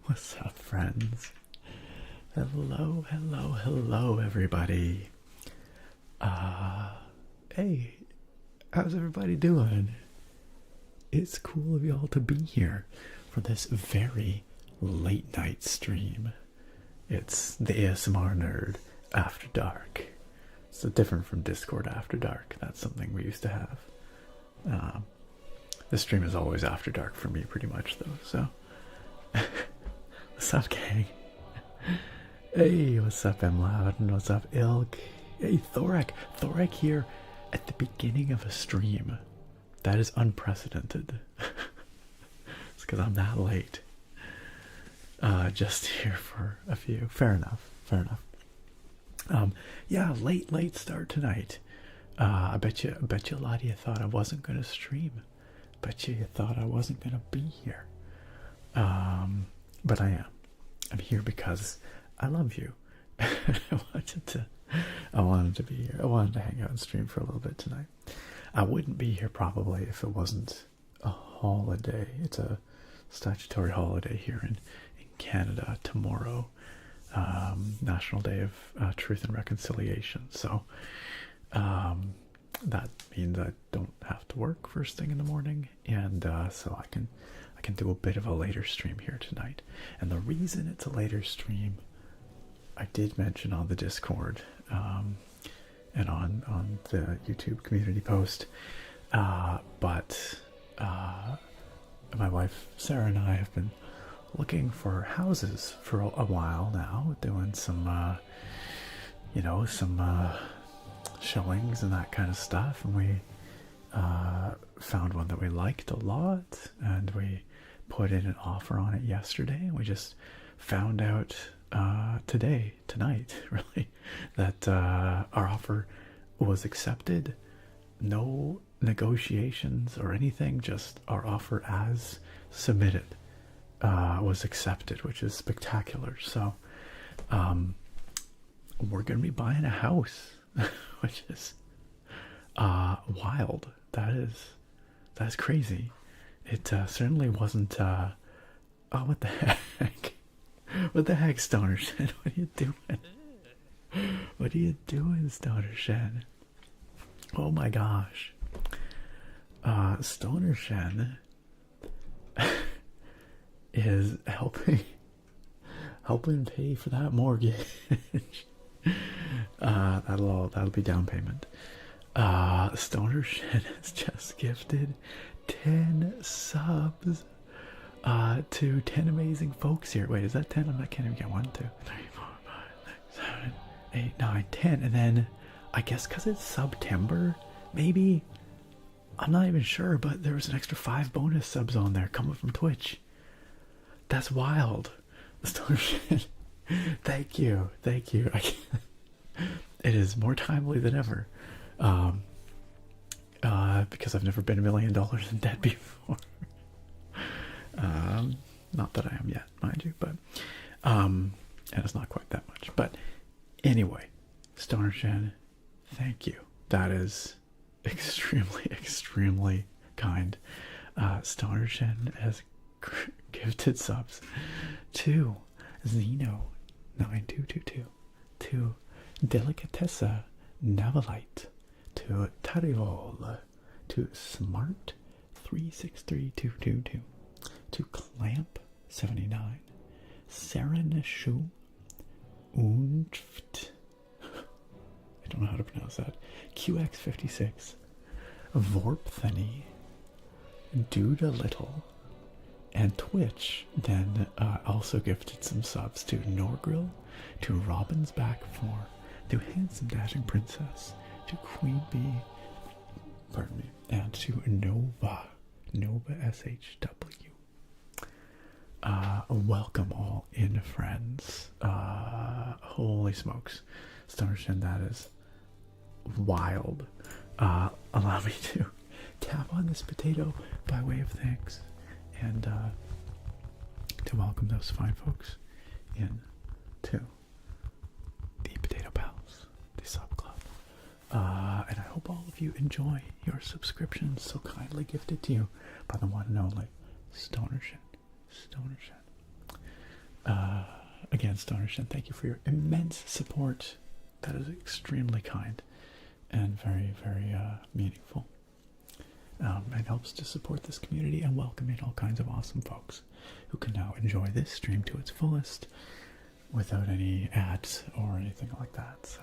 What's up, friends? Hello, hello, hello, everybody. Hey, how's everybody doing? It's cool of y'all to be here for this very late night stream. It's the ASMR Nerd After Dark. It's different from Discord After Dark. That's something we used to have. This stream is always After Dark for me, pretty much, though, so... What's up, gang? Hey, what's up, M Loud? And what's up, Ilk? Hey, Thorek. Thorek here at the beginning of a stream. That is unprecedented. It's because I'm that late. Just here for a few. Fair enough. Fair enough. Yeah, late start tonight. I bet you a lot of you thought I wasn't gonna stream. Bet you thought I wasn't gonna be here. But I am. I'm here because I love you. I wanted to be here. I wanted to hang out and stream for a little bit tonight. I wouldn't be here probably if it wasn't a holiday. It's a statutory holiday here in Canada tomorrow. National Day of Truth and Reconciliation. So that means I don't have to work first thing in the morning, and so I can do a bit of a later stream here tonight. And the reason it's a later stream, I did mention on the Discord and on the YouTube community post, but my wife Sarah and I have been looking for houses for a while now, doing some showings and that kind of stuff, and we found one that we liked a lot, and we put in an offer on it yesterday, and we just found out tonight really, that our offer was accepted. No negotiations or anything, just our offer as submitted was accepted, which is spectacular. So we're gonna be buying a house, which is wild. That's crazy. It certainly wasn't. Oh, what the heck? What the heck, Stoner Shen? What are you doing? What are you doing, Stoner Shen? Oh my gosh. Stoner Shen is helping pay for that mortgage. That'll be down payment. Stoner Shen has just gifted 10 subs to 10 amazing folks here. Wait, is that 10? I can't even get 1, 2, 3, 4, 5, 6, 7, 8, 9, 10. And then I guess because it's September, maybe, I'm not even sure, but there was an extra 5 bonus subs on there coming from Twitch. That's wild. Stoner Shen, thank you. It is more timely than ever. Because I've never been $1 million in debt before. Not that I am yet, mind you, but and it's not quite that much. But anyway, Stoner Shen, thank you. That is extremely kind. Stoner Shen has gifted subs to Zeno9222, to Delicatessa Navalite, to Tarivol, to Smart 363222, to Clamp 79, Sereneshu Unft, I don't know how to pronounce that, QX56, Vorpthany, Duda Little, and Twitch then also gifted some subs to Norgrill, to Robin's Back 4, to Handsome Dashing Princess, to Queen Bee, pardon me, and to Nova SHW. Welcome all in, friends. Holy smokes. Stoner Shen, that is wild. Allow me to tap on this potato by way of thanks, and to welcome those fine folks in to the Potato Pals, the sub club. And I hope all of you enjoy your subscriptions so kindly gifted to you by the one and only Stoner Shen. Again, Stoner Shen, thank you for your immense support. That is extremely kind and very, very meaningful. It helps to support this community and welcome in all kinds of awesome folks who can now enjoy this stream to its fullest without any ads or anything like that. So,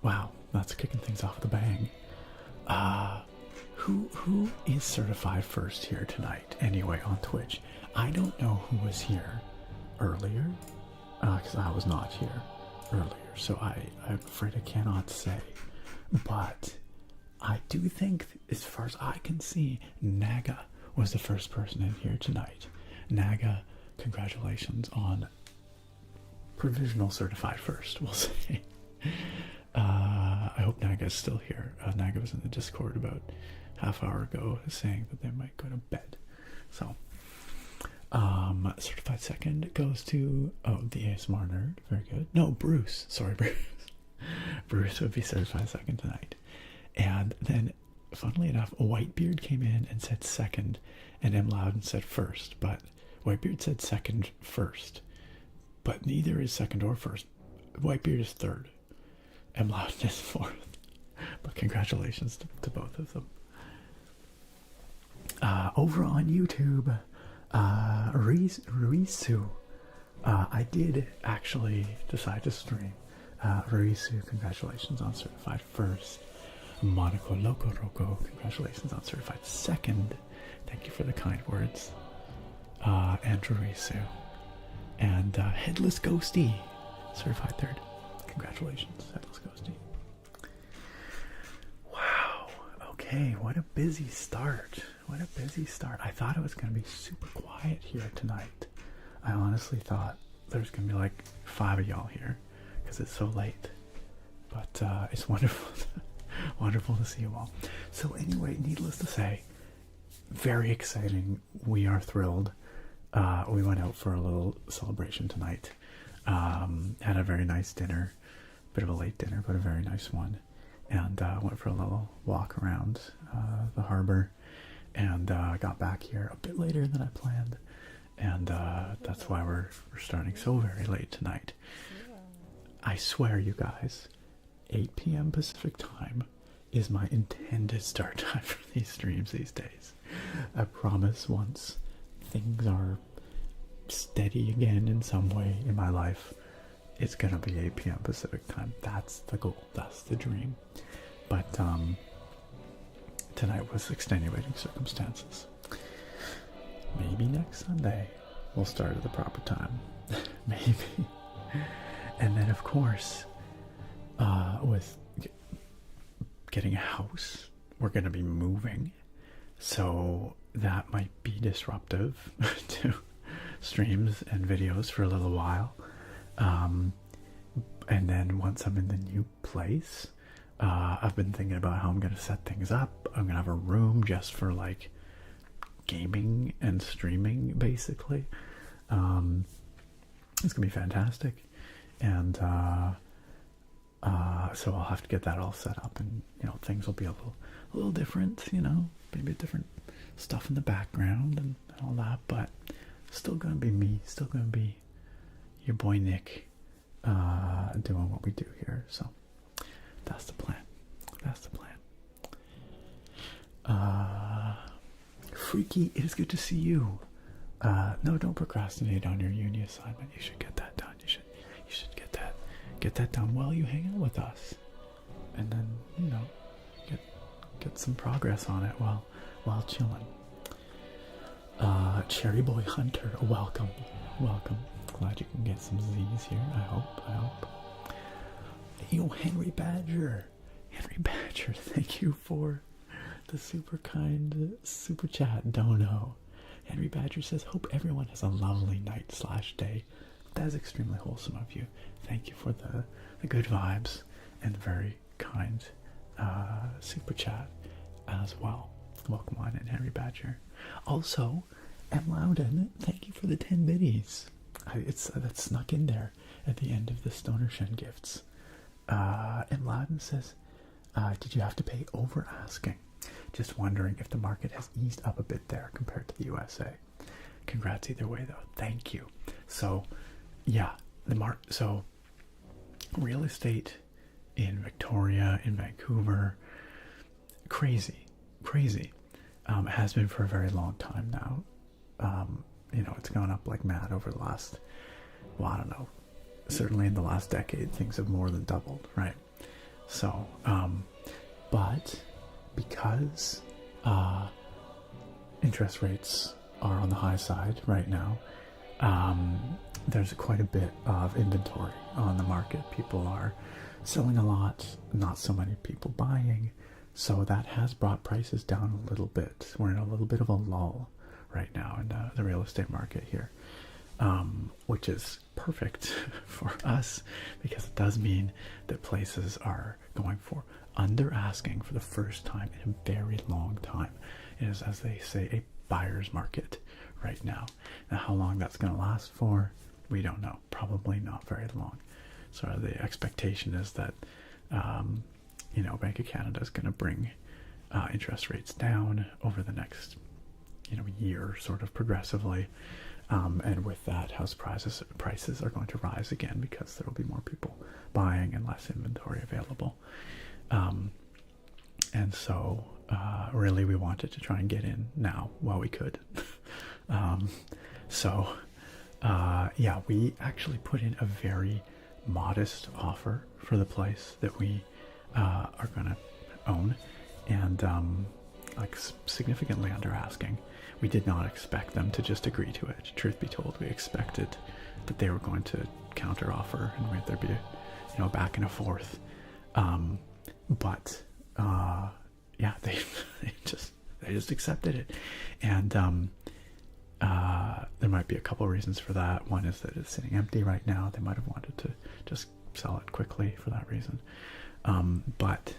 wow, that's kicking things off with a bang. Who is certified first here tonight? Anyway, on Twitch, I don't know who was here earlier, because I was not here earlier, so I'm afraid I cannot say. But I do think, as far as I can see, Naga was the first person in here tonight. Naga, congratulations on provisional certified first, we'll say. I hope Naga is still here. Naga was in the Discord about half hour ago saying that they might go to bed. So, certified second goes to, the ASMR nerd. Very good. No, Bruce. Sorry, Bruce. Bruce would be certified second tonight. And then, funnily enough, Whitebeard came in and said second, and M. Loudon said first. But Whitebeard said second first. But neither is second or first. Whitebeard is third. M. Loudon is fourth. But congratulations to both of them. Over on YouTube, Risu, I did actually decide to stream. Risu, congratulations on certified first. Monaco Loco Roco, congratulations on certified second. Thank you for the kind words. Andrew Risu. And Headless Ghosty, certified third. Congratulations, Headless Ghosty. Wow, okay, what a busy start. What a busy start. I thought it was going to be super quiet here tonight. I honestly thought there's going to be like 5 of y'all here because it's so late. But it's wonderful, wonderful to see you all. So anyway, needless to say, very exciting. We are thrilled. We went out for a little celebration tonight. Had a very nice dinner. Bit of a late dinner, but a very nice one. And went for a little walk around the harbor. And got back here a bit later than I planned, and that's why we're starting so very late tonight. I swear, you guys, 8 p.m. Pacific time is my intended start time for these streams these days. I promise once things are steady again in some way in my life, it's gonna be 8 p.m. Pacific time. That's the goal, that's the dream. But tonight was extenuating circumstances. Maybe next Sunday we'll start at the proper time. Maybe. And then, of course, with getting a house, we're going to be moving. So that might be disruptive to streams and videos for a little while. And then once I'm in the new place, I've been thinking about how I'm going to set things up. I'm going to have a room just for like gaming and streaming, basically. It's going to be fantastic. And so I'll have to get that all set up, and things will be a little different, maybe different stuff in the background and all that, but still going to be me, still going to be your boy Nick, doing what we do here. So that's the plan. That's the plan. Freaky, it is good to see you. No, don't procrastinate on your uni assignment. You should get that done. You should get that done while you hang out with us, and then get some progress on it while chilling. Cherry Boy Hunter, welcome. Glad you can get some Z's here. I hope. Henry Badger, thank you for the super kind super chat dono. Henry Badger says, hope everyone has a lovely night/day. That is extremely wholesome of you. Thank you for the good vibes and very kind super chat as well. Welcome on in, Henry Badger. Also, M. Loudon, thank you for the 10 biddies. That snuck in there at the end of the Stoner Shen gifts. M. Loudon says, Did you have to pay over asking? Just wondering if the market has eased up a bit there compared to the USA. Congrats either way, though. Thank you. So, yeah, so real estate in Victoria, in Vancouver, crazy. It has been for a very long time now. You know, it's gone up like mad over the last, well, I don't know, certainly in the last decade, things have more than doubled, right? So, but because interest rates are on the high side right now, there's quite a bit of inventory on the market. People are selling a lot, not so many people buying, so that has brought prices down a little bit. We're in a little bit of a lull right now in the real estate market here, which is perfect for us because it does mean that places are going for under asking for the first time in a very long time. It is, as they say, a buyer's market right now. Now, how long that's going to last for, we don't know. Probably not very long. So the expectation is that, you know, Bank of Canada is going to bring interest rates down over the next, you know, year, sort of progressively. And with that, house prices are going to rise again because there will be more people buying and less inventory available. And so really we wanted to try and get in now while we could. Yeah, we actually put in a very modest offer for the place that we are going to own, and like significantly under asking. We did not expect them to just agree to it. Truth be told, we expected that they were going to counter offer and there'd be a back and a forth. But yeah, they just accepted it, and there might be a couple of reasons for that. One is that it's sitting empty right now. They might have wanted to just sell it quickly for that reason. But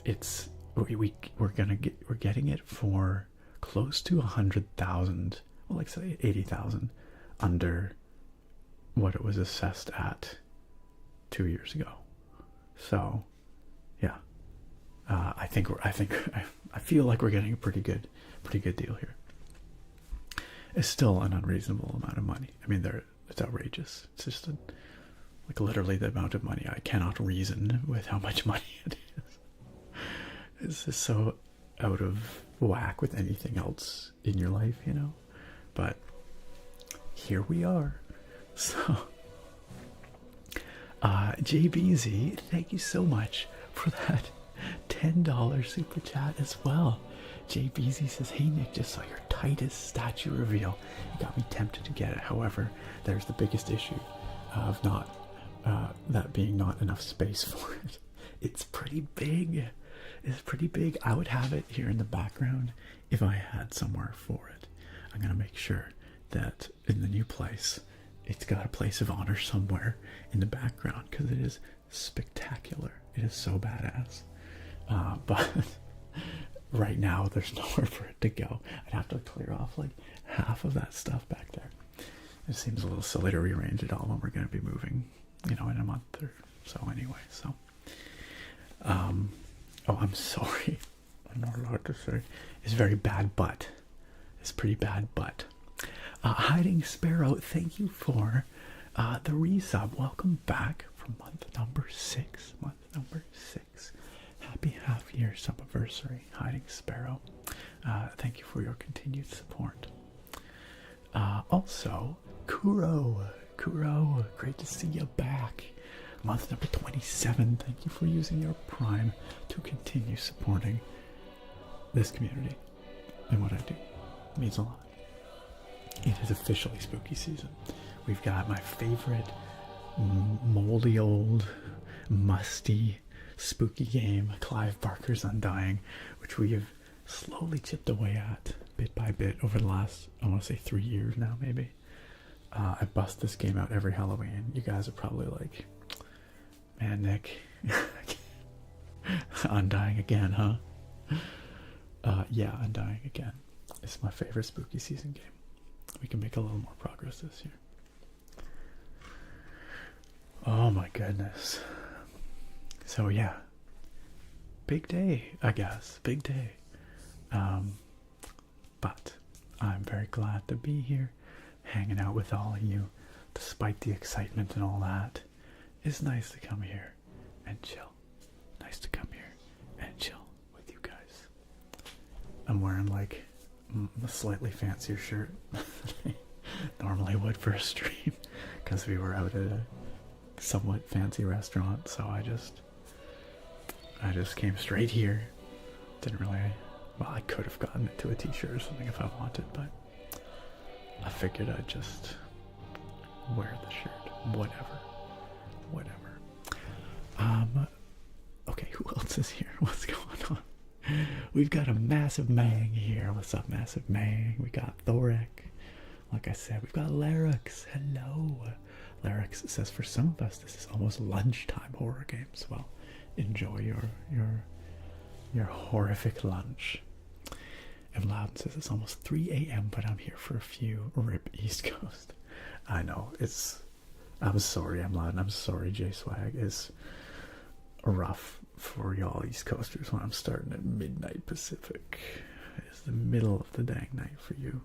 it's we're getting it for close to 100,000, well, like say 80,000 under what it was assessed at 2 years ago. So yeah, I feel like we're getting a pretty good deal here. It's still an unreasonable amount of money. I mean, it's outrageous. It's just like literally the amount of money. I cannot reason with how much money it is. It's just so out of whack with anything else in your life, you know. But here we are. So JBZ, thank you so much for that $10 super chat as well. JBZ says, hey Nick, just saw your tightest statue reveal. It got me tempted to get it. However, there's the biggest issue of that being not enough space for it. It's pretty big. It's pretty big. I would have it here in the background if I had somewhere for it. I'm going to make sure that in the new place, it's got a place of honor somewhere in the background because it is spectacular. It is so badass. But right now, there's nowhere for it to go. I'd have to clear off like half of that stuff back there. It seems a little silly to rearrange it all when we're going to be moving, in a month or so anyway. So, oh, I'm sorry. I'm not allowed to say. It's very bad butt. It's pretty bad butt. Hiding Sparrow, thank you for the resub. Welcome back for month number 6. Happy half-year sub-anniversary, Hiding Sparrow. Thank you for your continued support. Also, Kuro, great to see you back. Month number 27, thank you for using your Prime to continue supporting this community and what I do. It means a lot. It is officially spooky season. We've got my favorite moldy old musty spooky game, Clive Barker's Undying, which we have slowly chipped away at bit by bit over the last, I want to say 3 years now, maybe. I bust this game out every Halloween. You guys are probably like, man, Nick, Undying again, huh? Yeah, Undying again. It's my favorite spooky season game. We can make a little more progress this year. Oh my goodness. So yeah, big day, I guess. Big day. But I'm very glad to be here, hanging out with all of you, despite the excitement and all that. It's nice to come here and chill. Nice to come here and chill with you guys. I'm wearing like a slightly fancier shirt than I normally would for a stream, because we were out at a somewhat fancy restaurant, so I just came straight here. Didn't really, well, I could have gotten it to a t-shirt or something if I wanted, but I figured I'd just wear the shirt. Whatever. Okay, who else is here? What's going on? We've got a Massive Mang here. What's up, Massive Mang? We got Thoric. Like I said, we've got Larix. Hello. Larix says, for some of us, this is almost lunchtime horror games. Well, enjoy your horrific lunch. And Loudon says, it's almost 3 a.m., but I'm here for a few. Rip East Coast. I know, I'm sorry, I'm Loudon. I'm sorry, J-Swag. It's rough for y'all East Coasters when I'm starting at midnight Pacific. It's the middle of the dang night for you.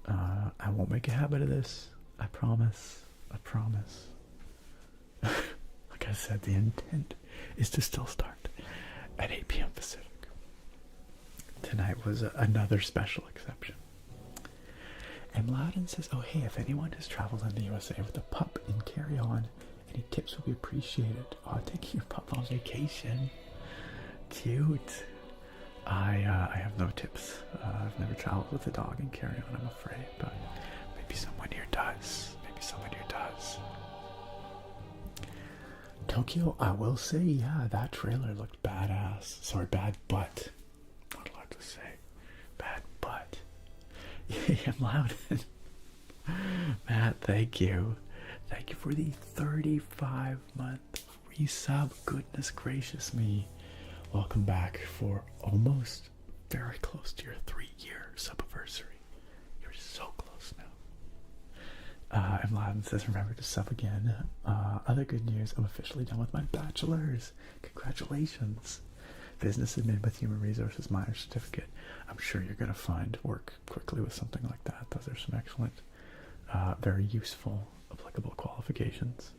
I won't make a habit of this. I promise. Like I said, the intent is to still start at 8 p.m. Pacific. Tonight was another special exception. And Loudon says, oh hey, if anyone has traveled in the USA with a pup in carry-on, any tips would be appreciated. Oh, taking your pup on vacation. Cute. I have no tips. I've never traveled with a dog in carry-on, I'm afraid, but maybe someone here does. Tokyo, I will say, yeah, that trailer looked badass. Sorry, bad butt. Not allowed to say. Bad butt. Yeah, I'm loud. Matt, thank you. Thank you for the 35-month resub. Goodness gracious me. Welcome back for almost very close to your 3-year subiversary. You're so close now. And Loudon says, remember to sub again. Other good news, I'm officially done with my bachelor's. Congratulations. Business admin with human resources minor certificate. I'm sure you're going to find work quickly with something like that. Those are some excellent, very useful, applicable qualifications.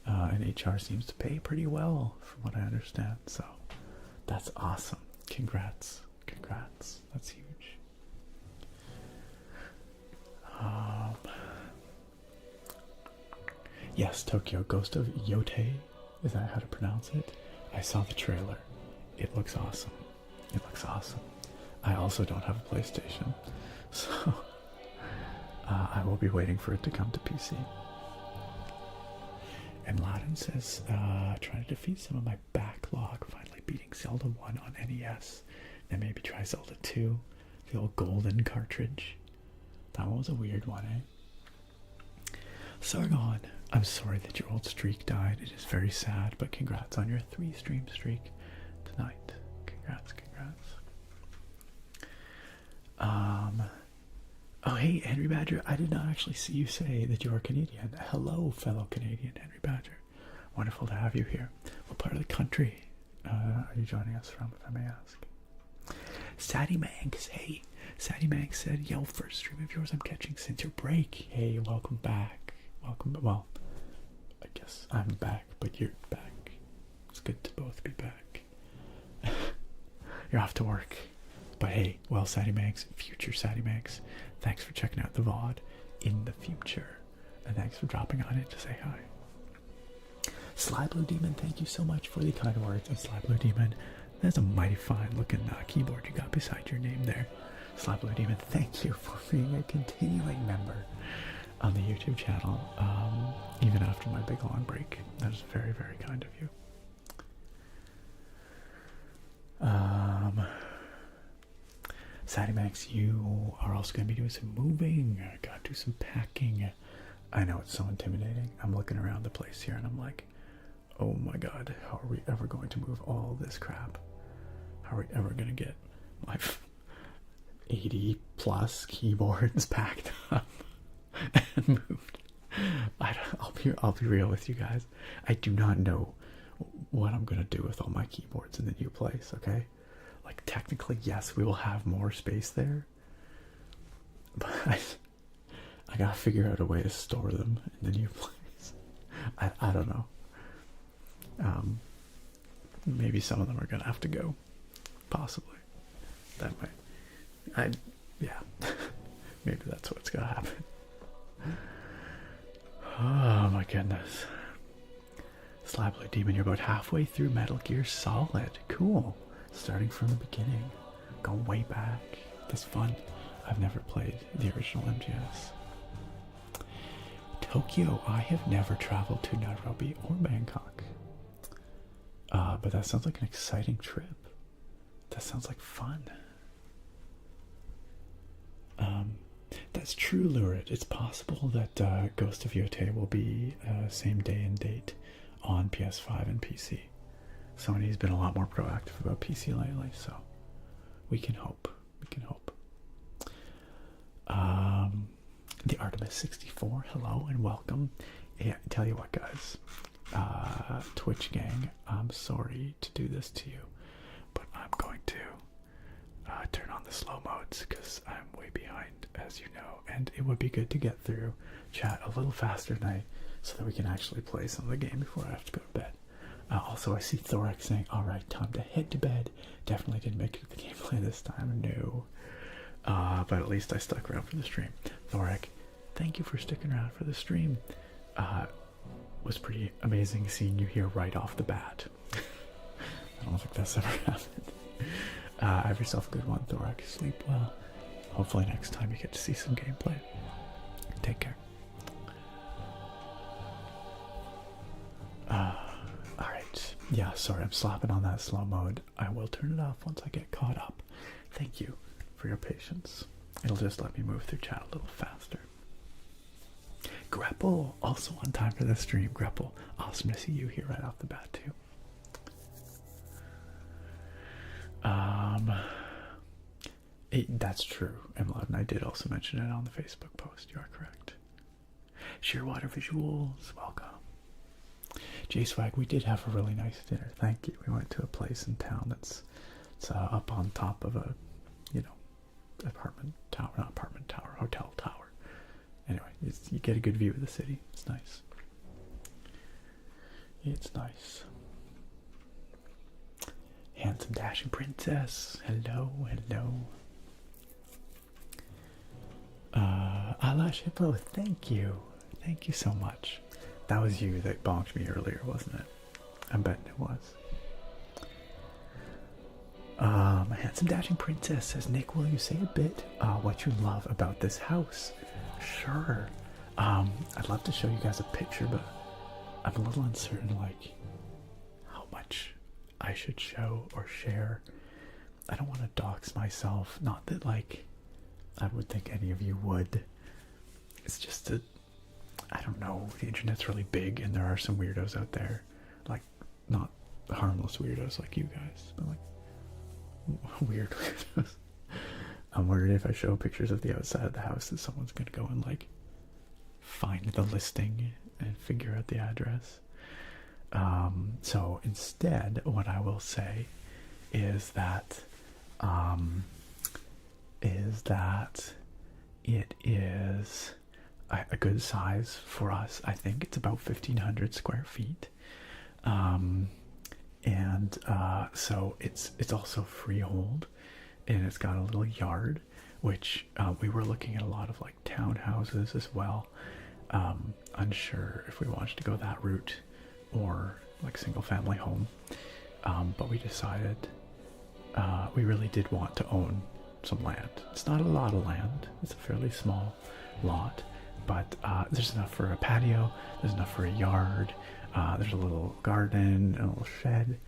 And HR seems to pay pretty well from what I understand. So that's awesome. Congrats. That's huge. Yes, Tokyo, Ghost of Yote. Is that how to pronounce it? I saw the trailer. It looks awesome. I also don't have a PlayStation, so I will be waiting for it to come to PC. And Loudon says, trying to defeat some of my backlog, finally beating Zelda 1 on NES. Then maybe try Zelda 2, the old golden cartridge. That one was a weird one, eh? Sargon, I'm sorry that your old streak died. It is very sad, but congrats on your 3-stream streak tonight. Congrats. Oh hey, Henry Badger, I did not actually see you say that you are Canadian. Hello, fellow Canadian Henry Badger. Wonderful to have you here. What part of the country are you joining us from, if I may ask? Sadie Manx, hey. Sadie Manx said, yo, first stream of yours I'm catching since your break. Hey, welcome back. Well, I guess I'm back, but you're back. It's good to both be back. You're off to work. But hey, well, Sadie Manx, future Sadie Manx, thanks for checking out the VOD in the future. And thanks for dropping on it to say hi. Sly Blue Demon, thank you so much for the kind words. And Sly Blue Demon, that's a mighty fine looking keyboard you got beside your name there. Sly Blue Demon, thank you for being a continuing member on the YouTube channel, even after my big long break. That is very, very kind of you. Sadie Max, you are also going to be doing some moving. Gotta do some packing. I know, it's so intimidating. I'm looking around the place here and I'm like, oh my god, how are we ever going to move all this crap? How are we ever going to get my 80 plus keyboards packed up and moved? I'll be real with you guys. I do not know what I'm gonna do with all my keyboards in the new place, okay? Like, technically, yes, we will have more space there, but I gotta figure out a way to store them in the new place. I don't know. Maybe some of them are gonna have to go, possibly. That might, yeah, maybe that's what's gonna happen. Oh my goodness. Slab Blue Demon, you're about halfway through Metal Gear Solid. Cool. Starting from the beginning. Going way back. That's fun. I've never played the original MGS. Tokyo, I have never traveled to Nairobi or Bangkok. But that sounds like an exciting trip. That sounds like fun. That's true, Lurid. It's possible that Ghost of Yote will be same day and date on PS5 and PC. Sony's been a lot more proactive about PC lately, so we can hope. We can hope. The Artemis 64, hello and welcome. Yeah, tell you what, guys. Twitch gang, I'm sorry to do this to you, but I'm going to turn on the slow modes because I'm way behind, as you know, and it would be good to get through chat a little faster tonight so that we can actually play some of the game before I have to go to bed. Also, I see Thorax saying, alright, time to head to bed. Definitely didn't make it to the gameplay this time, no. But at least I stuck around for the stream. Thorax, thank you for sticking around for the stream. Was pretty amazing seeing you here right off the bat. I don't think that's ever happened. Have yourself a good one, Thorax. Sleep well. Hopefully next time you get to see some gameplay. Take care. Alright. Yeah, sorry, I'm slapping on that slow mode. I will turn it off once I get caught up. Thank you for your patience. It'll just let me move through chat a little faster. Grapple, also on time for the stream. Grapple, awesome to see you here right off the bat too. That's true, Emlad, and I did also mention it on the Facebook post. You are correct. Shearwater Visuals, welcome. J-Swag, we did have a really nice dinner. Thank you. We went to a place in town that's up on top of a, you know, apartment tower, not apartment tower, hotel tower. Anyway, you get a good view of the city. It's nice. It's nice. Handsome dashing princess. Hello, hello. Eyelash Hippo, thank you. Thank you so much. That was you that bonked me earlier, wasn't it? I'm betting it was. Handsome dashing princess says, Nick, will you say a bit what you love about this house? Sure. I'd love to show you guys a picture, but I'm a little uncertain, like, how much I should show or share. I don't want to dox myself. Not that, like, I would think any of you would. It's just that, I don't know, the internet's really big and there are some weirdos out there. Like, not harmless weirdos like you guys, but like weird weirdos. I'm worried if I show pictures of the outside of the house that someone's gonna go and like find the listing and figure out the address. So instead, what I will say is that it is a good size for us. I think it's about 1,500 square feet. So it's also freehold, and it's got a little yard, which we were looking at a lot of like townhouses as well. Unsure if we wanted to go that route or like single family home, but we decided we really did want to own some land. It's not a lot of land, it's a fairly small lot, but there's enough for a patio, there's enough for a yard, there's a little garden and a little shed,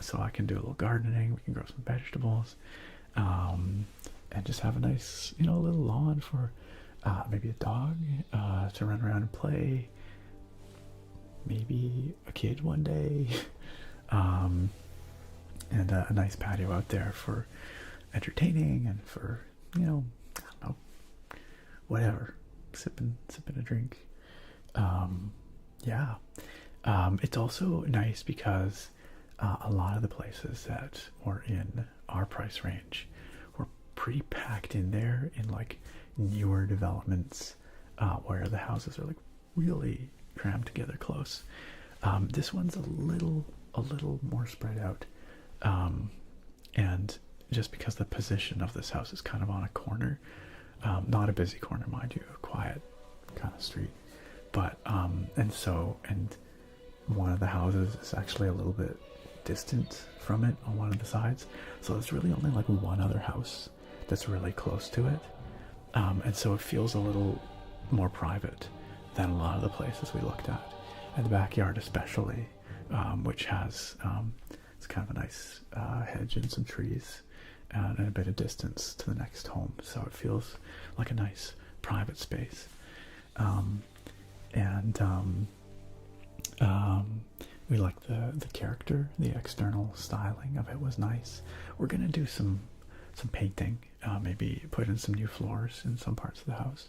so I can do a little gardening, we can grow some vegetables, and just have a nice, you know, little lawn for maybe a dog to run around and play, maybe a kid one day, and a nice patio out there for entertaining and for, you know, I don't know, whatever, sipping a drink. Yeah, It's also nice because a lot of the places that were in our price range were pretty packed in there in like newer developments where the houses are like really crammed together close. This one's a little more spread out, and just because the position of this house is kind of on a corner, not a busy corner, mind you, a quiet kind of street, but and one of the houses is actually a little bit distant from it on one of the sides, so there's really only like one other house that's really close to it, and so it feels a little more private than a lot of the places we looked at, and the backyard especially, which has it's kind of a nice hedge and some trees and a bit of distance to the next home, so it feels like a nice private space. We like the character, the external styling of it was nice. We're gonna do some painting, maybe put in some new floors in some parts of the house,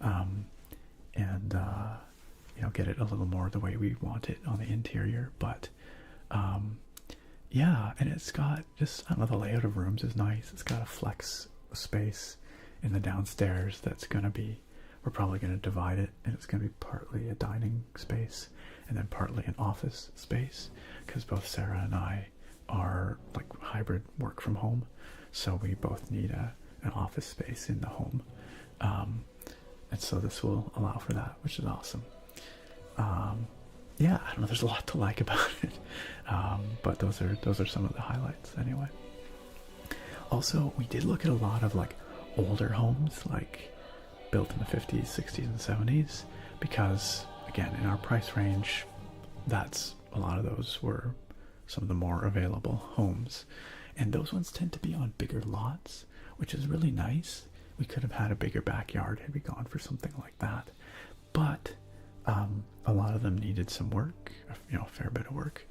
and you know, get it a little more the way we want it on the interior. But yeah, and it's got just, I don't know, the layout of rooms is nice. It's got a flex space in the downstairs that's gonna be, we're probably going to divide it, and it's going to be partly a dining space and then partly an office space, because both Sarah and I are like hybrid work from home, so we both need an office space in the home, and so this will allow for that, which is awesome. Yeah, I don't know, there's a lot to like about it, but those are some of the highlights anyway. Also, we did look at a lot of like older homes, like built in the 50s, 60s, and 70s, because again, in our price range, that's a lot of those were some of the more available homes, and those ones tend to be on bigger lots, which is really nice. We could have had a bigger backyard had we gone for something like that, but a lot of them needed some work, you know, a fair bit of work,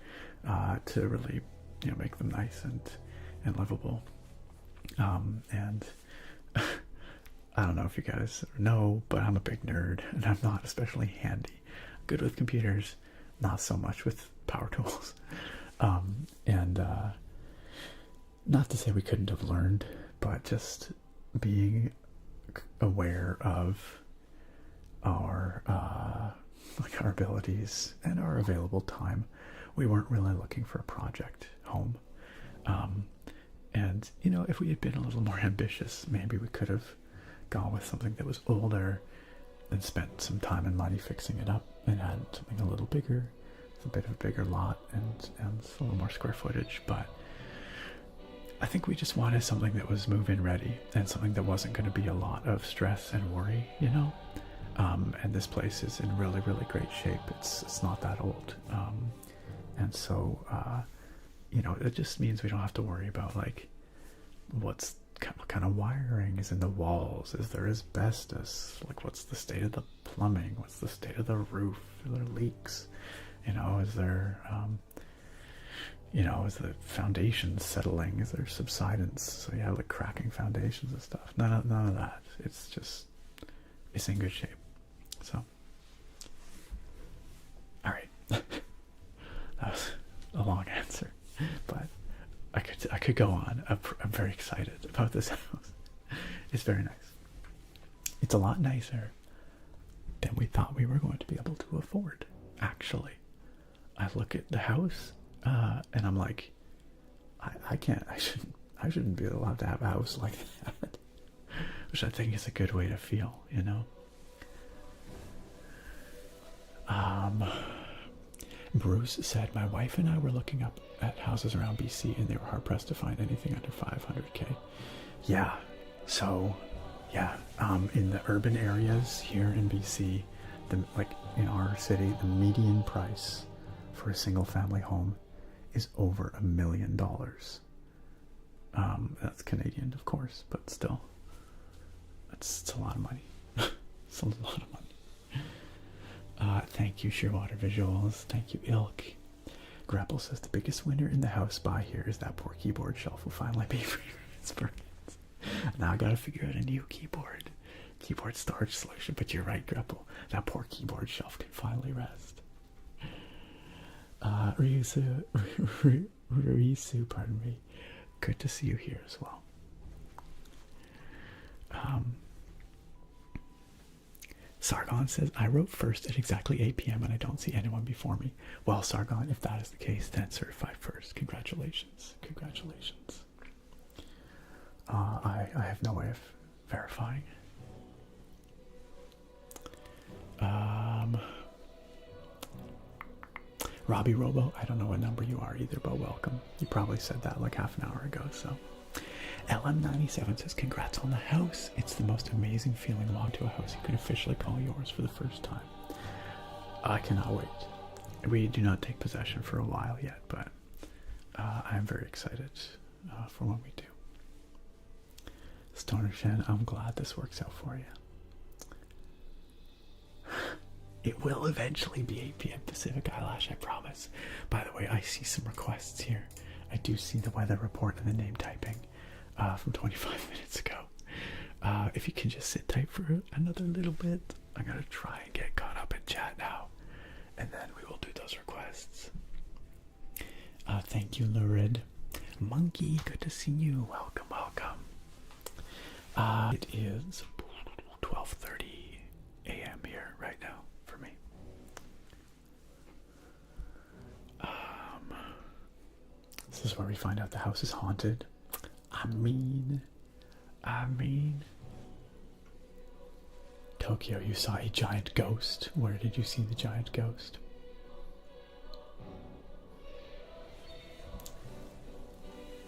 to really, you know, make them nice and livable. And I don't know if you guys know, but I'm a big nerd, and I'm not especially handy. Good with computers, not so much with power tools. And not to say we couldn't have learned, but just being aware of our like our abilities and our available time, we weren't really looking for a project home. And you know, if we had been a little more ambitious, maybe we could have gone with something that was older and spent some time and money fixing it up and had something a little bigger, with a bit of a bigger lot and a little more square footage. But I think we just wanted something that was move-in ready and something that wasn't going to be a lot of stress and worry, you know. And this place is in really, really great shape. It's not that old, and so you know, it just means we don't have to worry about like what kind of wiring is in the walls. Is there asbestos? Like, what's the state of the plumbing? What's the state of the roof? Are there leaks? You know, is there you know, is the foundation settling? Is there subsidence? So you have like cracking foundations and stuff. None of that. It's just, it's in good shape. So, all right. That was a long answer, but I could go on. I'm very excited about this house. It's very nice. It's a lot nicer than we thought we were going to be able to afford. Actually, I look at the house and I'm like, I shouldn't be allowed to have a house like that. Which I think is a good way to feel, you know. Bruce said, my wife and I were looking up at houses around BC and they were hard pressed to find anything under 500k. Yeah, so yeah, in the urban areas here in BC, like in our city, the median price for a single family home is over $1 million. That's Canadian, of course, but still, it's a lot of money. It's a lot of money. Thank you, Shearwater Visuals. Thank you, Ilk. Grapple says the biggest winner in the house buy here is that poor keyboard shelf will finally be free from its burdens. Now I gotta figure out a new keyboard storage solution. But you're right, Grapple. That poor keyboard shelf can finally rest. Ryusu, pardon me. Good to see you here as well. Sargon says, I wrote first at exactly 8 p.m. and I don't see anyone before me. Well, Sargon, if that is the case, then certified first. Congratulations. Congratulations. I have no way of verifying. Robbie Robo, I don't know what number you are either, but welcome. You probably said that like half an hour ago, so. LM97 says, congrats on the house. It's the most amazing feeling onto a house you can officially call yours for the first time. I cannot wait. We do not take possession for a while yet, but I'm very excited for when we do. Stoner Shen, I'm glad this works out for you. It will eventually be 8 p.m. Pacific Eyelash, I promise. By the way, I see some requests here. I do see the weather report and the name typing from 25 minutes ago. If you can just sit tight for another little bit, I'm going to try and get caught up in chat now. And then we will do those requests. Thank you, Lurid. Monkey, good to see you. Welcome, welcome. It is 12:30 a.m. here right now for me. This is where we find out the house is haunted. I mean. Tokyo, you saw a giant ghost. Where did you see the giant ghost?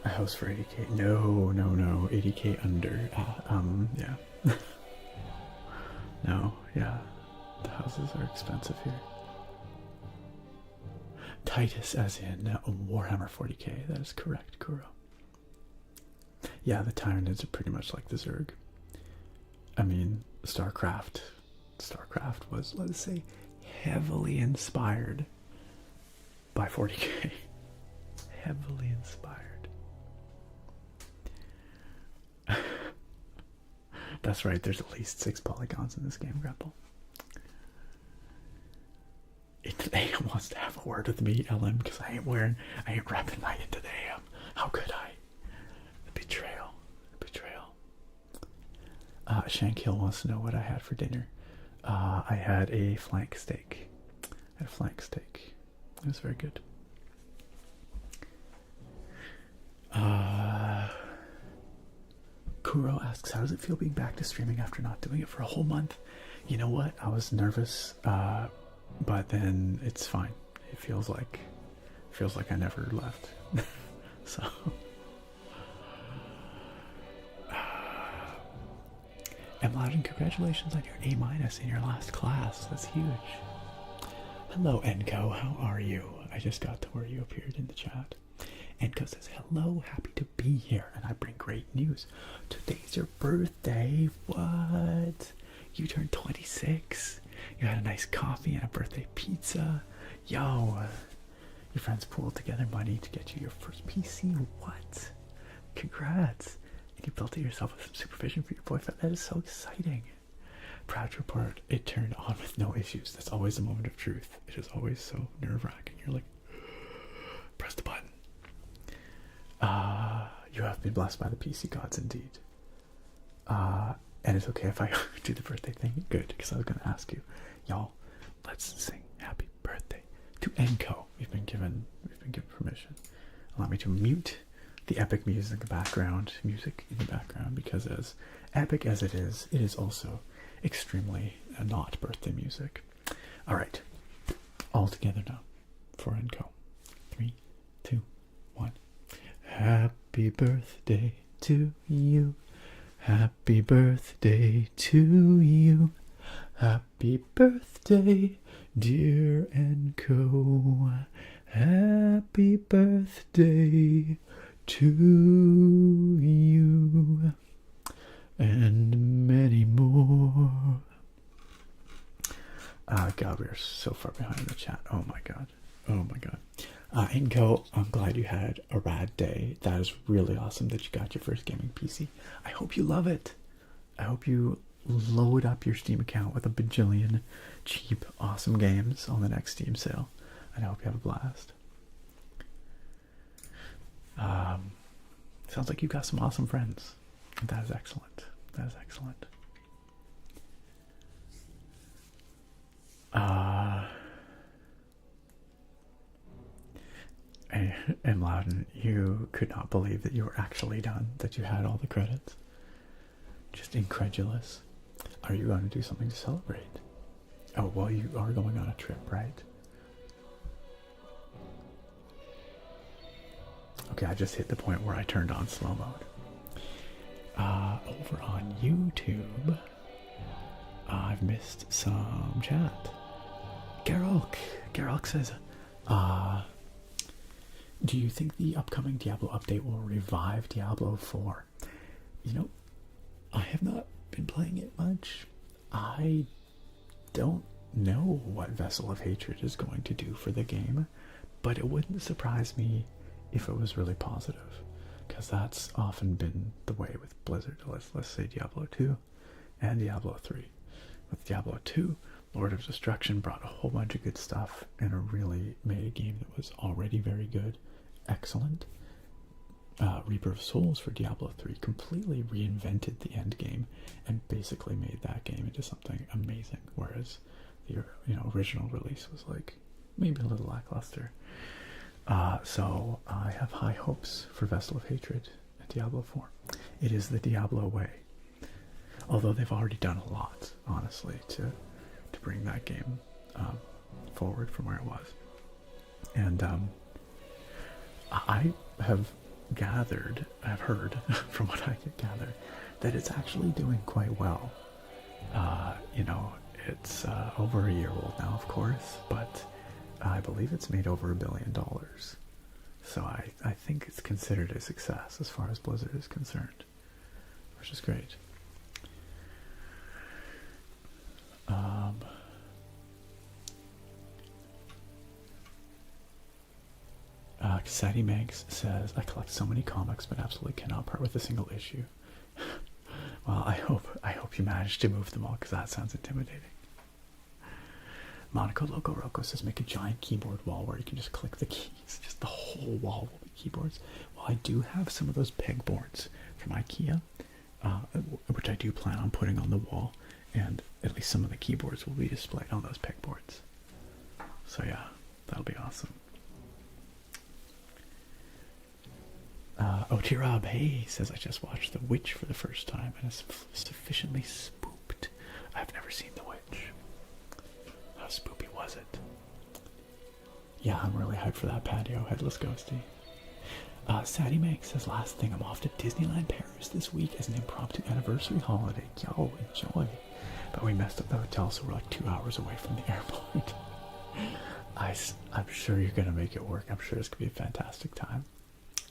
A house for 80k. No. 80k under. Yeah. No, yeah. The houses are expensive here. Titus, as in Warhammer 40k. That is correct, Kuro. Yeah, the Tyranids are pretty much like the Zerg. I mean, StarCraft was, let's say, heavily inspired by 40k. Heavily inspired. That's right, there's at least 6 polygons in this game, Grapple. AM wants to have a word with me, LM, because I ain't wrapping my into the AM. How could I? The betrayal. Shankhill wants to know what I had for dinner. I had a flank steak. It was very good. Kuro asks, how does it feel being back to streaming after not doing it for a whole month? You know what? I was nervous, but then it's fine. It feels like I never left. So and Loudon, congratulations on your A- in your last class. That's huge. Hello, Enko. How are you? I just got to where you appeared in the chat. Enko says, hello, happy to be here, and I bring great news. Today's your birthday. What? You turned 26. You had a nice coffee and a birthday pizza. Yo, your friends pooled together money to get you your first PC. What? Congrats. And you built it yourself with some supervision for your boyfriend. That is so exciting. Proud to report, it turned on with no issues. That's always a moment of truth. It is always so nerve-wracking. You're like, press the button. You have been blessed by the PC gods indeed. And it's okay if I do the birthday thing. Good, because I was going to ask you. Y'all, let's sing happy birthday to Enko. We've been given permission. Allow me to mute the epic music in the background, because as epic as it is also extremely not birthday music. All right, all together now for Enko. 3, 2, 1. Happy birthday to you. Happy birthday to you. Happy birthday, dear Enko. Happy birthday to you. And many more. God, we are so far behind in the chat. Oh my god. Enko, I'm glad you had a rad day. That is really awesome that you got your first gaming PC. I hope you love it. I hope you load up your Steam account with a bajillion cheap, awesome games on the next Steam sale. and I hope you have a blast. Sounds like you've got some awesome friends. That is excellent. That is excellent. And Loudon, you could not believe that you were actually done, that you had all the credits. Just incredulous. Are you going to do something to celebrate? Oh, well, you are going on a trip, right? Okay, I just hit the point where I turned on slow mode. Over on YouTube, I've missed some chat. Garok says, do you think the upcoming Diablo update will revive Diablo 4? You know, I have not been playing it much. I don't know what Vessel of Hatred is going to do for the game, but it wouldn't surprise me if it was really positive, because that's often been the way with Blizzard. Let's say Diablo 2 and Diablo 3. With Diablo 2, Lord of Destruction brought a whole bunch of good stuff and it really made a game that was already very good excellent. Reaper of Souls for Diablo 3 completely reinvented the end game and basically made that game into something amazing, whereas the original release was like maybe a little lackluster. So I have high hopes for Vessel of Hatred and Diablo 4. It is the Diablo way, although they've already done a lot, honestly, to bring that game forward from where it was. And I have heard from what I could gather, that it's actually doing quite well. It's over a year old now, of course, but I believe it's made over $1 billion. So I think it's considered a success as far as Blizzard is concerned, which is great. Sadie Megs says, I collect so many comics but absolutely cannot part with a single issue. Well, I hope you managed to move them all, because that sounds intimidating. Monaco Loco Roco says, make a giant keyboard wall where you can just click the keys. Just the whole wall will be keyboards. Well, I do have some of those pegboards from IKEA, which I do plan on putting on the wall, and at least some of the keyboards will be displayed on those pegboards. So yeah, that'll be awesome. Rob, hey, says, I just watched The Witch for the first time and is sufficiently spooked. I've never seen The Witch. How spooky was it? Yeah, I'm really hyped for that patio, Headless Ghosty. Sadie Meg says, last thing, I'm off to Disneyland Paris this week as an impromptu anniversary holiday. Yo, enjoy. But we messed up the hotel, so we're like 2 hours away from the airport. I'm sure you're going to make it work. I'm sure it's going to be a fantastic time.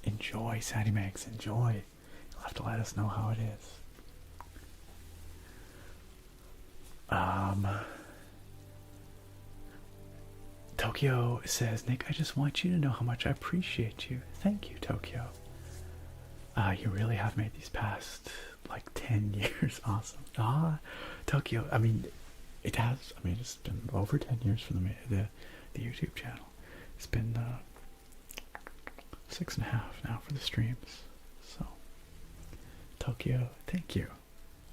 Enjoy, Sadie Megs, enjoy. You'll have to let us know how it is. Tokyo says, Nick, I just want you to know how much I appreciate you. Thank you, Tokyo. You really have made these past, like, 10 years awesome. Tokyo, I mean, it has. I mean, it's been over 10 years for the YouTube channel. It's been 6.5 now for the streams. So, Tokyo, thank you.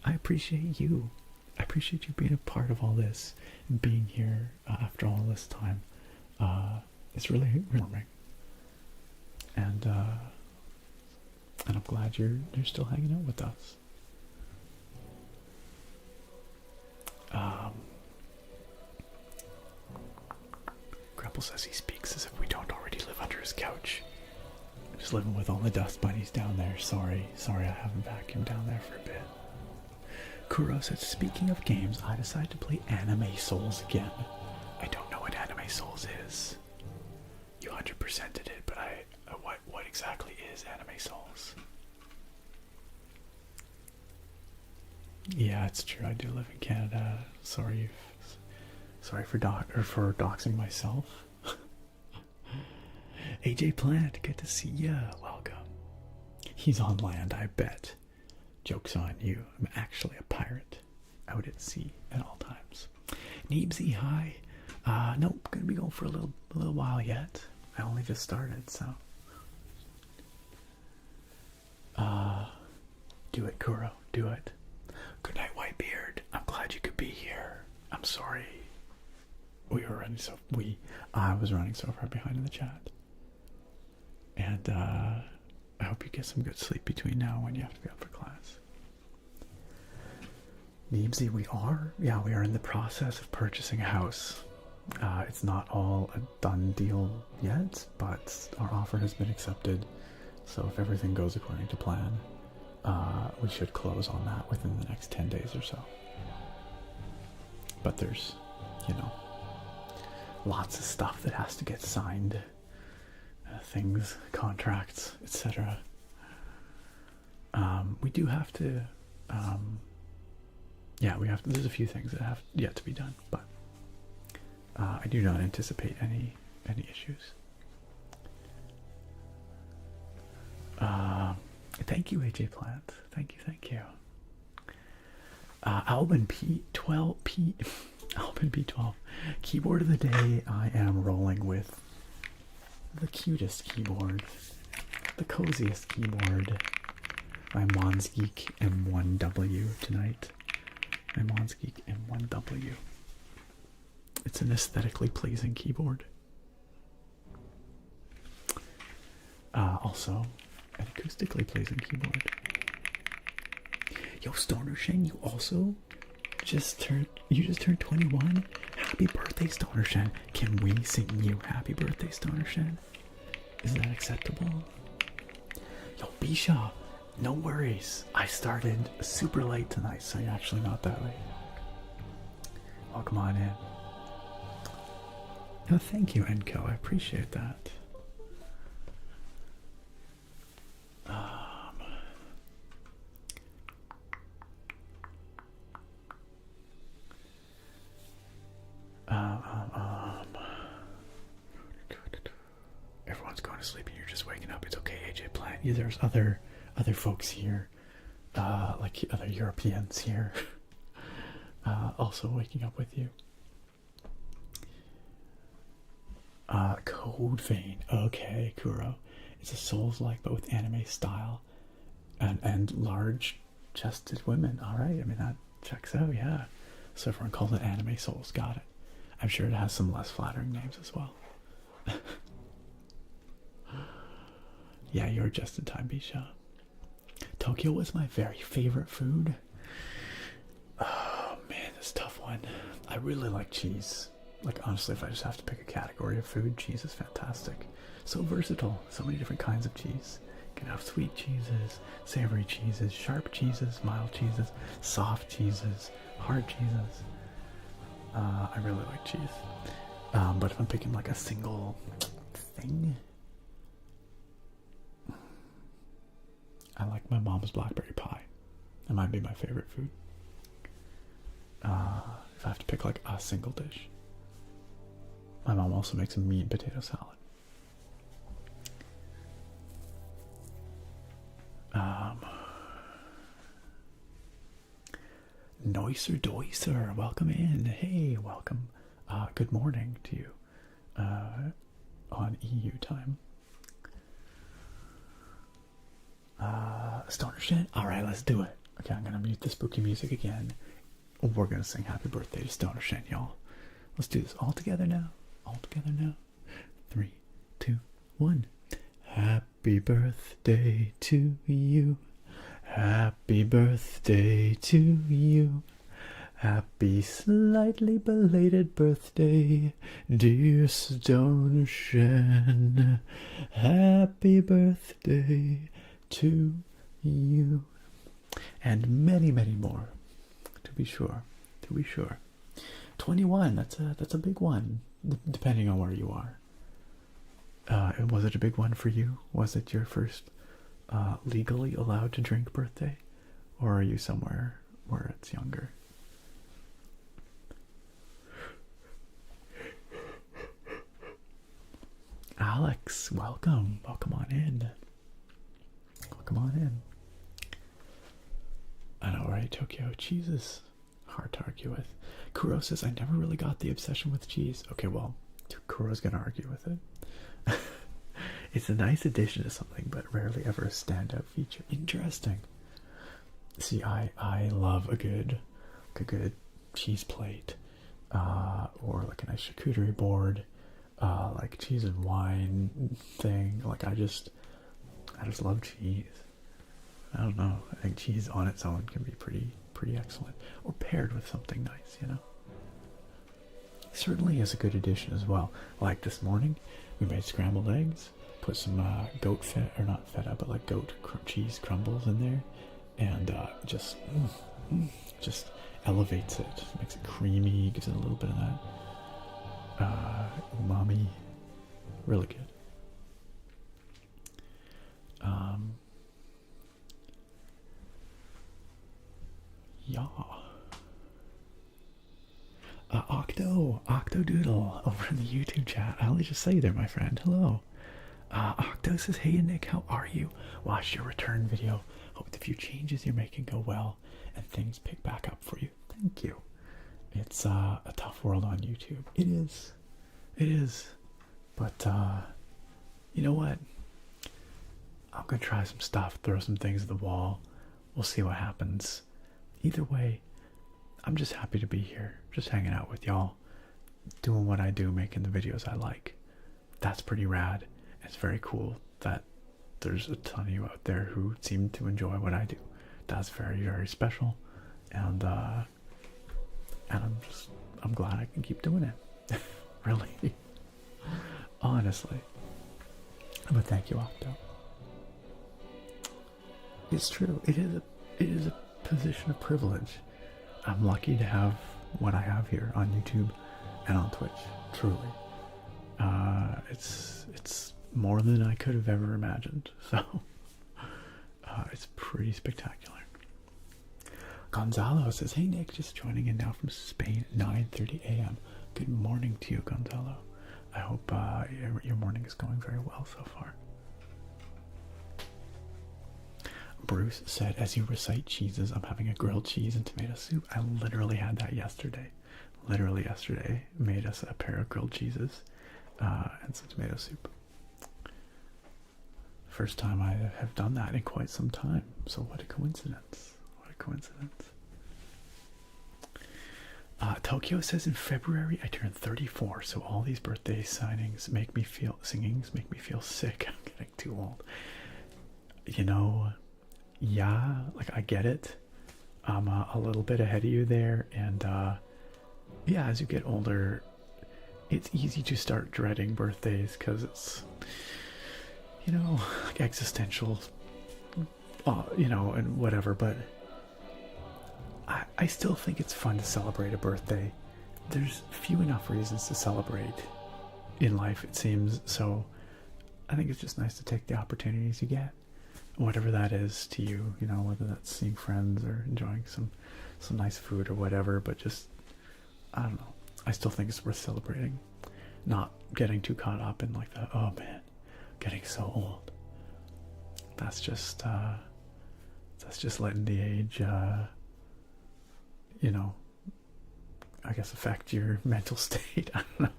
I appreciate you. I appreciate you being a part of all this and being here after all this time. It's really warming, and I'm glad you're still hanging out with us. Grapple says he speaks as if we don't already live under his couch. Just living with all the dust bunnies down there. Sorry I haven't vacuumed down there for a bit. Kuro says, speaking of games, I decided to play Anime Souls again. I don't know what Anime Souls is. You 100%ed it, but what exactly is Anime Souls? Yeah, it's true. I do live in Canada. Sorry for doxing myself. AJ Plant, good to see ya. Welcome. He's on land, I bet. Joke's on you. I'm actually a pirate, out at sea at all times. Neebsy, hi. Nope, gonna be going for a little while yet. I only just started, so. Do it, Kuro. Do it. Good night, Whitebeard. I'm glad you could be here. I'm sorry. I was running so far behind in the chat. And I hope you get some good sleep between now and when you have to be up for class. Meemsy, we are in the process of purchasing a house. It's not all a done deal yet, but our offer has been accepted. So if everything goes according to plan, we should close on that within the next 10 days or so. But there's, lots of stuff that has to get signed. Things, contracts, etc. We do have to, there's a few things that have yet to be done, but I do not anticipate any issues. Thank you, AJ Plant. Thank you. Albin P12 Albin P12. Keyboard of the day. I am rolling with the cutest keyboard, the coziest keyboard. My Monsgeek M1W tonight. My Monsgeek M1W. It's an aesthetically pleasing keyboard. Also, an acoustically pleasing keyboard. Yo, Stoner Shen, you just turned 21. Happy birthday, Stoner Shen. Can we sing you happy birthday, Stoner Shen? Is that acceptable? Yo, Bisha, no worries. I started super late tonight, so you're actually not that late. Welcome on in. No, thank you, Enko. I appreciate that. Everyone's going to sleep and you're just waking up. It's okay, AJ Plant. Yeah, there's other folks here, like other Europeans here, also waking up with you. Code Vein. Okay, Kuro. It's a Souls-like, but with anime style and large-chested women. All right, I mean that checks out. Yeah. So everyone calls it Anime Souls. Got it. I'm sure it has some less flattering names as well. Yeah, you're just in time, Bisha. Tokyo was my very favorite food. Oh man, this is a tough one. I really like cheese. Like honestly, if I just have to pick a category of food, cheese is fantastic. So versatile. So many different kinds of cheese. You can have sweet cheeses, savory cheeses, sharp cheeses, mild cheeses, soft cheeses, hard cheeses. I really like cheese. But if I'm picking like a single thing, I like my mom's blackberry pie. That might be my favorite food. If I have to pick like a single dish. My mom also makes a meat and potato salad. Noiser Doiser, welcome in. Hey, welcome. Good morning to you on EU time. Stoner Shen? Alright, let's do it. Okay, I'm gonna mute the spooky music again. We're gonna sing happy birthday to Stoner Shen, y'all. Let's do this all together now. All together now. 3, 2, 1. Happy birthday to you. Happy birthday to you. Happy slightly belated birthday, dear Stoner Shen. Happy birthday to you. And many, many more, to be sure. 21, that's a big one, depending on where you are. Was it a big one for you? Was it your first legally allowed to drink birthday? Or are you somewhere where it's younger? Alex, welcome. Welcome on in. Welcome on in. I know, right? Tokyo cheese is hard to argue with. Kuro says, I never really got the obsession with cheese. Okay, well, Kuro's gonna argue with it. It's a nice addition to something, but rarely ever a standout feature. Interesting. See, I love a good cheese plate, or like a nice charcuterie board, like cheese and wine thing. Like I just love cheese. I don't know. I think cheese on its own can be pretty excellent, or paired with something nice, you know. Certainly is a good addition as well. Like this morning, we made scrambled eggs, put some goat feta, or not feta, but like goat cheese crumbles in there, and just elevates it, makes it creamy, gives it a little bit of that umami. Really good. Yeah. Octodoodle over in the YouTube chat. I'll just say there, my friend. Hello. Octo says, hey Nick, how are you? Watched your return video. Hope the few changes you're making go well and things pick back up for you. Thank you. It's a tough world on YouTube. It is. It is. But you know what? I'm gonna try some stuff, throw some things at the wall. We'll see what happens. Either way, I'm just happy to be here, just hanging out with y'all, doing what I do, making the videos I like. That's pretty rad. It's very cool that there's a ton of you out there who seem to enjoy what I do. That's very, very special, and I'm glad I can keep doing it. Really, honestly. But thank you, Octo. It's true. It is a position of privilege. I'm lucky to have what I have here on YouTube and on Twitch. Truly, it's more than I could have ever imagined. So it's pretty spectacular. Gonzalo says, "Hey Nick, just joining in now from Spain at 9:30 a.m. Good morning to you, Gonzalo. I hope your morning is going very well so far." Bruce said, as you recite cheeses, I'm having a grilled cheese and tomato soup. I literally had that yesterday. Literally yesterday. Made us a pair of grilled cheeses and some tomato soup. First time I have done that in quite some time. So what a coincidence. What a coincidence. Tokyo says, in February I turned 34, so all these birthday singings make me feel sick. I'm getting too old. You know, yeah, like I get it. I'm a little bit ahead of you there, and yeah, as you get older, it's easy to start dreading birthdays because it's, you know, like existential, you know, and whatever, but I still think it's fun to celebrate a birthday. There's few enough reasons to celebrate in life, it seems, so I think it's just nice to take the opportunities you get, whatever that is to you, you know, whether that's seeing friends or enjoying some nice food or whatever, but just, I don't know, I still think it's worth celebrating, not getting too caught up in like the, oh man, getting so old. That's just letting the age, you know, I guess affect your mental state. I don't know.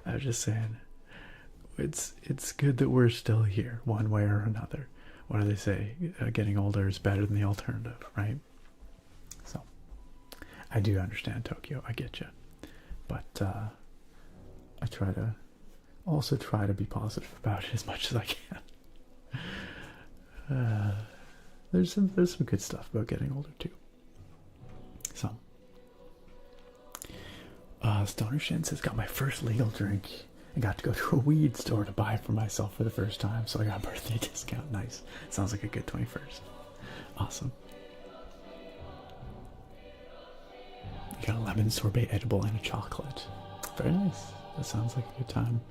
I was just saying, it's good that we're still here, one way or another. What do they say? Getting older is better than the alternative, right? So, I do understand, Tokyo. I get you, but I try to be positive about it as much as I can. There's some good stuff about getting older too. So, Stoner Shen says, got my first legal drink. I got to go to a weed store to buy for myself for the first time, so I got a birthday discount. Nice. Sounds like a good 21st. Awesome. You got a lemon sorbet edible and a chocolate. Very nice. That sounds like a good time.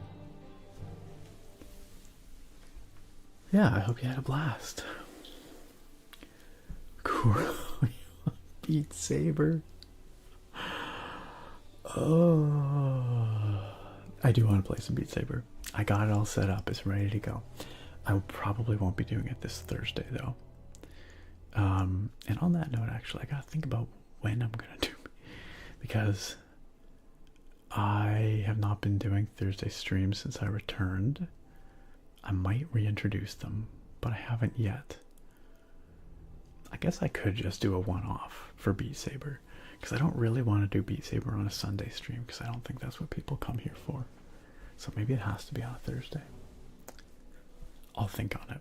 Yeah, I hope you had a blast. Cool. Beat Saber. Oh, I do want to play some Beat Saber. I got it all set up. It's ready to go. I probably won't be doing it this Thursday though. And on that note, actually, I gotta think about when I'm gonna do because I have not been doing Thursday streams since I returned. I might reintroduce them, but I haven't yet. I guess I could just do a one-off for Beat Saber, because I don't really want to do Beat Saber on a Sunday stream, because I don't think that's what people come here for. So maybe it has to be on a Thursday. I'll think on it.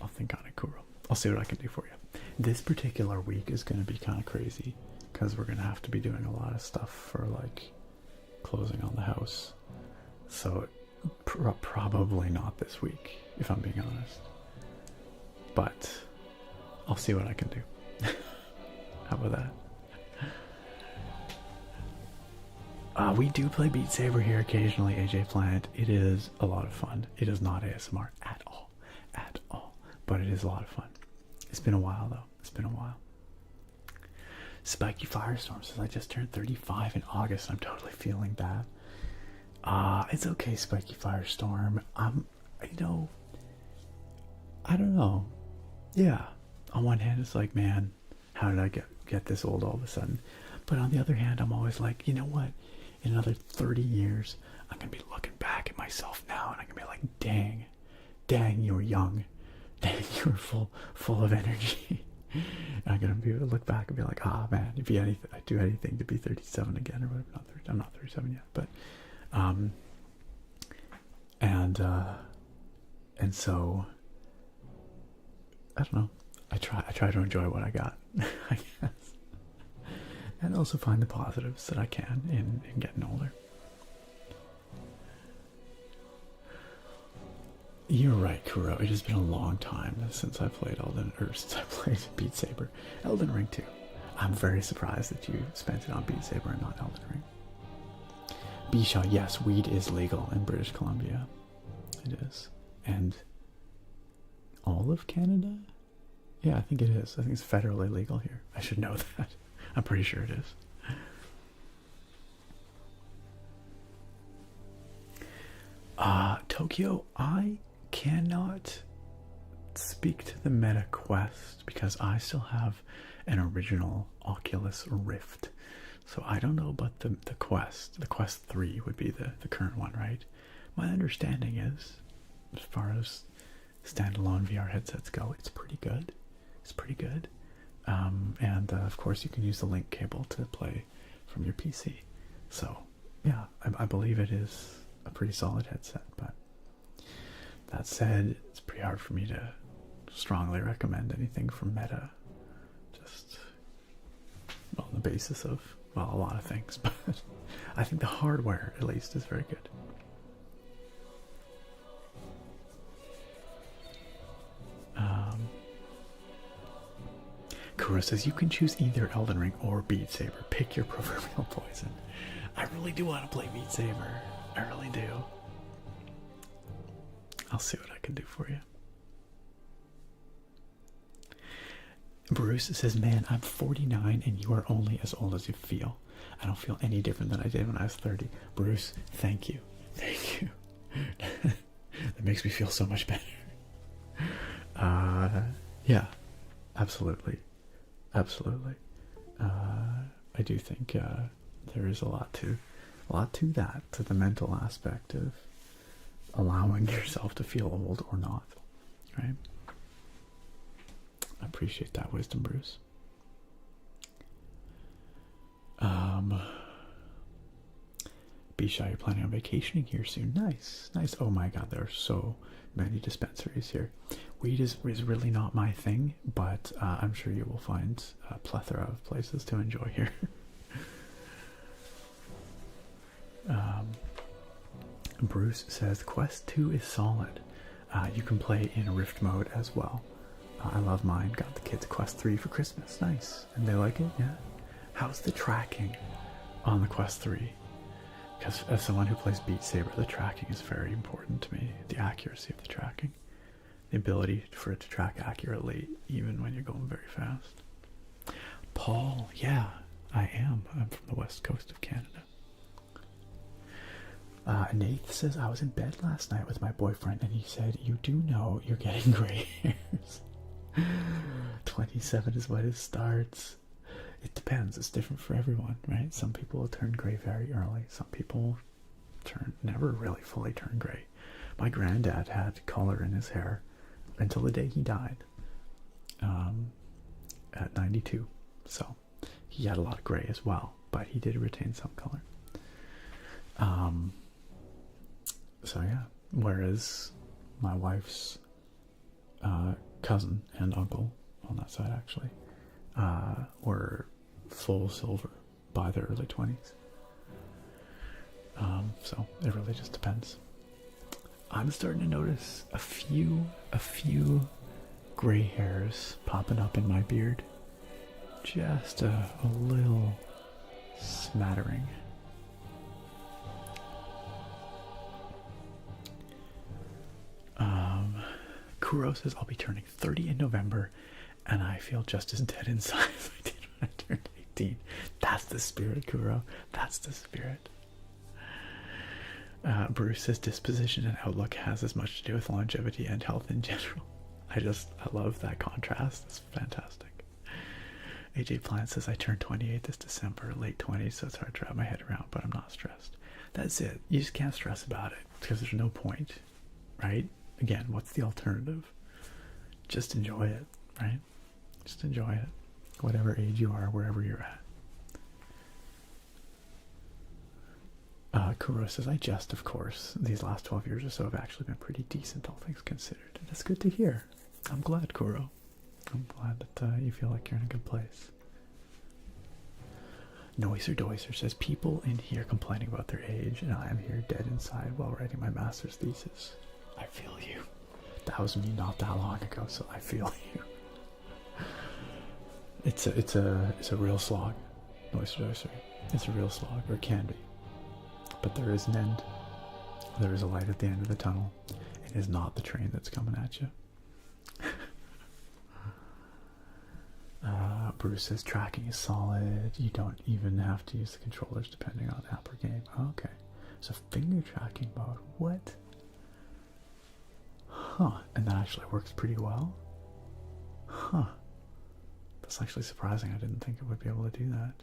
I'll think on it, Kuro. I'll see what I can do for you. This particular week is going to be kind of crazy, because we're going to have to be doing a lot of stuff for, like, closing on the house. So probably not this week, if I'm being honest. But I'll see what I can do. How about that? We do play Beat Saber here occasionally, AJ Plant. It is a lot of fun. It is not ASMR at all. At all. But it is a lot of fun. It's been a while, though. It's been a while. Spiky Firestorm says, I just turned 35 in August. I'm totally feeling that. It's okay, Spiky Firestorm. You know, I don't know. Yeah. On one hand, it's like, man, how did I get this old all of a sudden? But on the other hand, I'm always like, you know what? In another 30 years, I'm going to be looking back at myself now, and I'm going to be like, dang, you were young. Dang, you were full of energy. And I'm going to be able to look back and be like, man, if you I'd do anything to be 37 again, or whatever. I'm not 37 yet, but, and so, I don't know. I try to enjoy what I got, I guess. And also find the positives that I can in getting older. You're right, Kuro. It has been a long time since I played since I played Beat Saber. Elden Ring too. I'm very surprised that you spent it on Beat Saber and not Elden Ring. Bisha, yes, weed is legal in British Columbia. It is. And all of Canada? Yeah, I think it is. I think it's federally legal here. I should know that. I'm pretty sure it is. Tokyo, I cannot speak to the Meta Quest because I still have an original Oculus Rift. So I don't know about the Quest. The Quest 3 would be the current one, right? My understanding is, as far as standalone VR headsets go, it's pretty good. It's pretty good. And of course you can use the link cable to play from your PC. So yeah, I believe it is a pretty solid headset, but that said, it's pretty hard for me to strongly recommend anything from Meta. Just on the basis of, well, a lot of things, but I think the hardware at least is very good. Kuro says, you can choose either Elden Ring or Beat Saber. Pick your proverbial poison. I really do want to play Beat Saber. I really do. I'll see what I can do for you. Bruce says, man, I'm 49 and you are only as old as you feel. I don't feel any different than I did when I was 30. Bruce, thank you. Thank you. That makes me feel so much better. Yeah, absolutely. Absolutely. I do think there is a lot to that, to the mental aspect of allowing yourself to feel old or not, right? I appreciate that wisdom, Bruce. Bisha, you're planning on vacationing here soon. Nice, nice. Oh my god, there are so many dispensaries here. Weed is really not my thing, but I'm sure you will find a plethora of places to enjoy here. Bruce says, Quest 2 is solid. You can play in Rift mode as well. I love mine. Got the kids Quest 3 for Christmas. Nice. And they like it? Yeah. How's the tracking on the Quest 3? Because as someone who plays Beat Saber, the tracking is very important to me. The accuracy of the tracking. The ability for it to track accurately, even when you're going very fast. Paul, yeah, I am. I'm from the west coast of Canada. Nath says, I was in bed last night with my boyfriend and he said, you do know you're getting gray hairs. 27 is when it starts. It depends. It's different for everyone, right? Some people will turn gray very early. Some people never really fully turn gray. My granddad had color in his hair until the day he died, at 92. So he had a lot of gray as well, but he did retain some color. So yeah, whereas my wife's cousin and uncle on that side actually were full silver by their early 20s. So it really just depends. I'm starting to notice a few gray hairs popping up in my beard. Just a little smattering. Kuro says I'll be turning 30 in November and I feel just as dead inside as I did when I turned 18. That's the spirit, Kuro. That's the spirit. Bruce says disposition and outlook has as much to do with longevity and health in general. I love that contrast. It's fantastic. AJ Plant says I turned 28 this December, late 20s, so it's hard to wrap my head around, but I'm not stressed. That's it. You just can't stress about it because there's no point, right? Again, what's the alternative? Just enjoy it, right? Just enjoy it. Whatever age you are, wherever you're at. Kuro says, I jest, of course. These last 12 years or so have actually been pretty decent, all things considered. And that's good to hear. I'm glad, Kuro. I'm glad that you feel like you're in a good place. Noiser Doiser says, people in here complaining about their age, and I am here dead inside while writing my master's thesis. I feel you. That was me not that long ago, so I feel you. It's a real slog, Noiser Doiser. It's a real slog, or can be. But there is an end. There is a light at the end of the tunnel. It is not the train that's coming at you. Bruce says tracking is solid. You don't even have to use the controllers depending on app or game. Okay. So finger tracking mode. What? Huh. And that actually works pretty well? Huh. That's actually surprising. I didn't think it would be able to do that.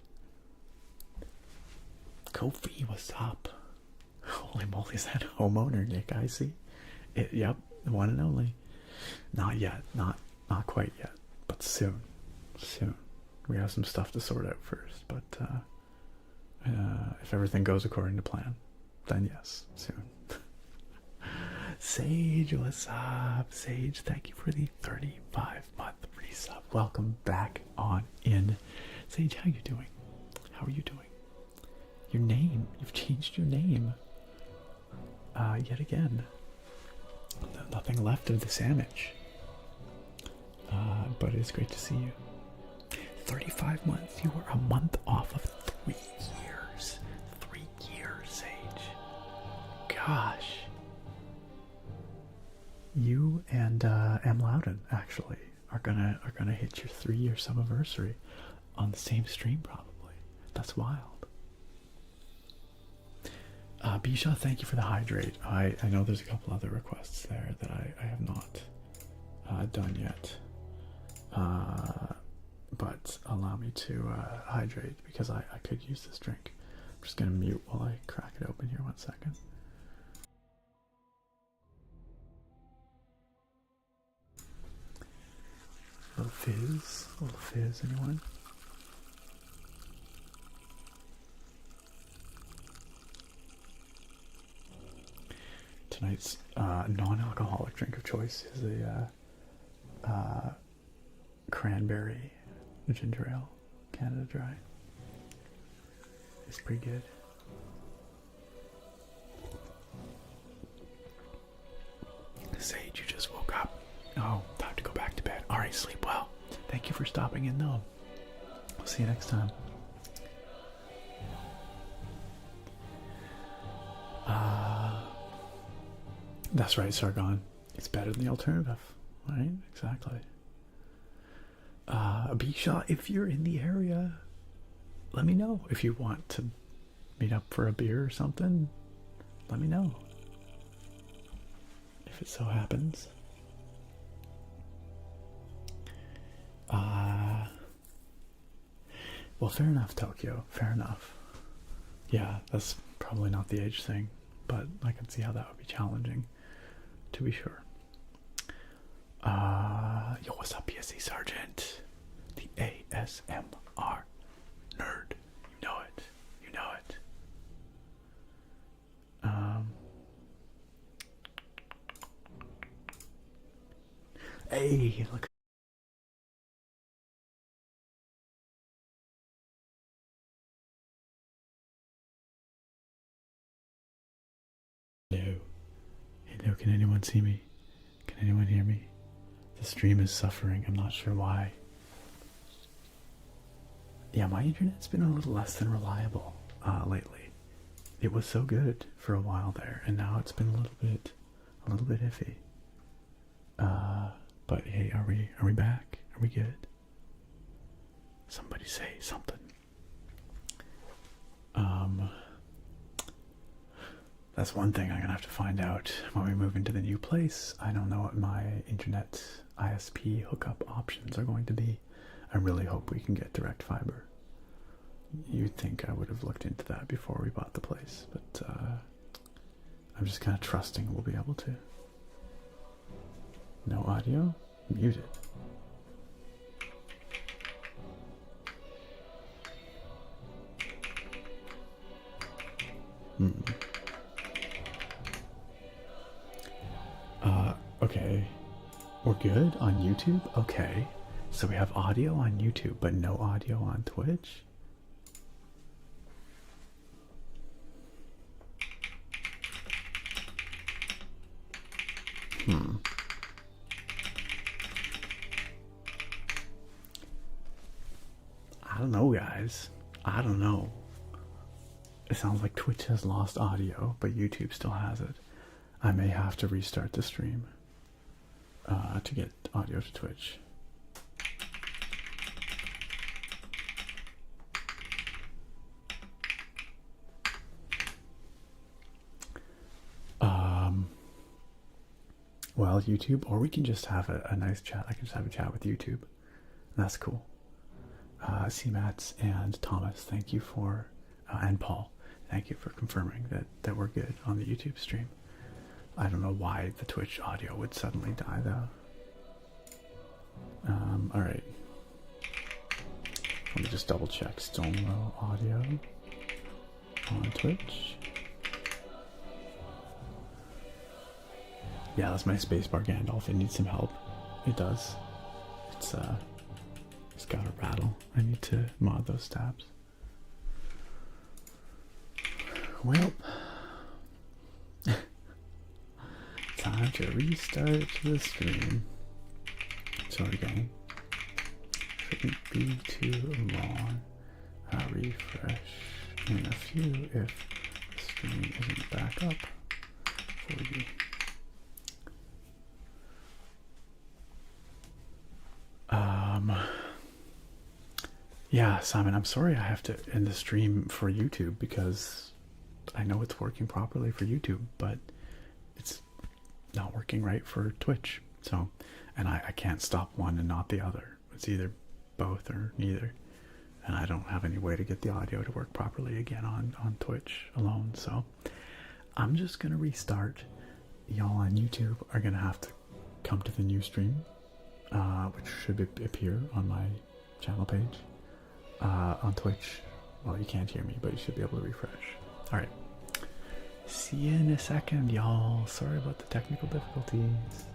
Kofi, what's up? Holy moly, is that homeowner, Nick? I see. Yep, the one and only. Not yet, not quite yet, but soon. Soon. We have some stuff to sort out first, but if everything goes according to plan, then yes, soon. Sage, what's up? Sage, thank you for the 35-month resub. Welcome back on in. Sage, how you doing? How are you doing? Your name, you've changed your name. Yet again. Nothing left of the sandwich. But it's great to see you. 35 months, you were a month off of 3 years. 3 years, Sage. Gosh. You and M. Loudon actually are gonna hit your 3-year summiversary on the same stream probably. That's wild. Bisha, thank you for the hydrate. I know there's a couple other requests there that I have not done yet. But allow me to hydrate because I could use this drink. I'm just going to mute while I crack it open here 1 second. A little fizz, anyone? Tonight's non-alcoholic drink of choice is a cranberry ginger ale, Canada Dry. It's pretty good. Sage, you just woke up. Oh, time to go back to bed. Alright, sleep well. Thank you for stopping in though. I'll see you next time. That's right, Sargon. It's better than the alternative. Right? Exactly. Bisha, if you're in the area, let me know. If you want to meet up for a beer or something, let me know. If it so happens. Well, fair enough, Tokyo. Fair enough. Yeah, that's probably not the age thing, but I can see how that would be challenging, to be sure. Yo, what's up, PSC Sergeant? The ASMR nerd. You know it. You know it. Hey, look. Hello. Hello, can anyone see me? Can anyone hear me? The stream is suffering. I'm not sure why. Yeah, my internet's been a little less than reliable lately. It was so good for a while there, and now it's been a little bit iffy. But hey, are we back? Are we good? Somebody say something. That's one thing I'm gonna have to find out when we move into the new place. I don't know what my internet ISP hookup options are going to be. I really hope we can get direct fiber. You'd think I would have looked into that before we bought the place, but I'm just kind of trusting we'll be able to. No audio? Muted. Okay. We're good on YouTube? Okay. So we have audio on YouTube, but no audio on Twitch? I don't know, guys. I don't know. It sounds like Twitch has lost audio, but YouTube still has it. I may have to restart the stream to get audio to Twitch. Well, YouTube, or we can just have a nice chat. I can just have a chat with YouTube. That's cool. CMATS and Thomas, thank you for, and Paul, thank you for confirming that we're good on the YouTube stream. I don't know why the Twitch audio would suddenly die though. Alright. Let me just double check. Still no audio on Twitch. Yeah, that's my spacebar Gandalf. It needs some help. It does. It's got a rattle. I need to mod those tabs. Well, time to restart the stream. Sorry, gang. Shouldn't be too long. I'll refresh in a few if the stream isn't back up for you. Yeah, Simon, I'm sorry I have to end the stream for YouTube because I know it's working properly for YouTube, but it's not working right for Twitch. So, and I can't stop one and not the other. It's either both or neither. And I don't have any way to get the audio to work properly again on Twitch alone. So I'm just going to restart. Y'all on YouTube are going to have to come to the new stream, which should appear on my channel page. On Twitch, well, you can't hear me, but you should be able to refresh. Alright. See you in a second, y'all. Sorry about the technical difficulties.